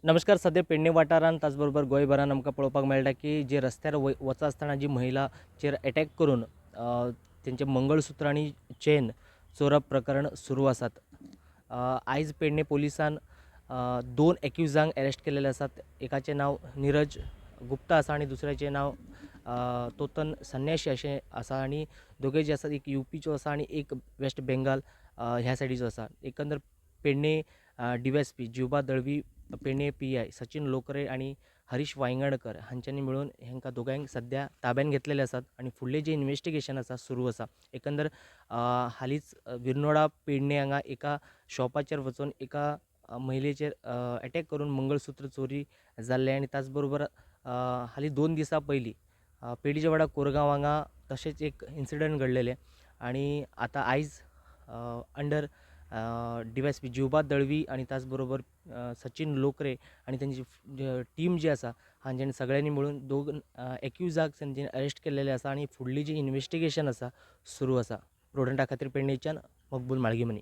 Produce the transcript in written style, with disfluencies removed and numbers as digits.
नमस्कार. सध्या पेडणे वाठारान त्याचबरोबर गोंयभरान आमकां पळोवपाक मेळटा की जे रस्त्यार वचा आसतना जी महिलाचेर अटॅक करून तेंचे मंगळसूत्र आनी चेन चोरप प्रकरण सुरू आसात. आयज पेडणे पोलिसान दोन एक्युजांक अरेस्ट केलेले आसात. एकाचें नांव नीरज गुप्ता आसा आनी दुसऱ्याचें नांव तोतन संन्याशी अशें आसा आनी दोगूय जे आसात एक यूपीचो आसा आनी एक वेस्ट बेंगाल ह्या सायडीचो आसा. एकंदर पेडणे DYSP जिवबा दळवी, पेडणे PI सचिन लोकरे आणि हरीश वांयगणकर हांच्यांनी मिळून हेंकां दोगांयक सध्या ताब्यात घेतलेले आसात आणि फुडलें जे इन्व्हेस्टिगेशन आसा सुरू आसा. एकंदर हालींच विर्नोडा पेडणे हांगा एका शॉपाचेर वचून एका महिलेचेर अटॅक करून मंगळसूत्र चोरी जाल्ले आनी त्याच बरोबर हालीं 2 दिसां पयलीं पेडीच्या वाडा कोरगांव हांगा तशेंच एक इन्सिडंट घडलेले आनी आतां आयज अंडर DYSP जिवबा दळवी आनी त्याच बरोबर सचिन लोकरे आनी तेंची टीम जी आसा हांच्यांनी सगळ्यांनी मेळून दोन एक्युजाक तेंच्यांनी अरेस्ट केल्लेले आसा आनी फुडली जी इन्व्हेस्टिगेशन आसा सुरू आसा. प्रोडंटा खातीर पेडणेच्यान मकबूल माळगीमनी.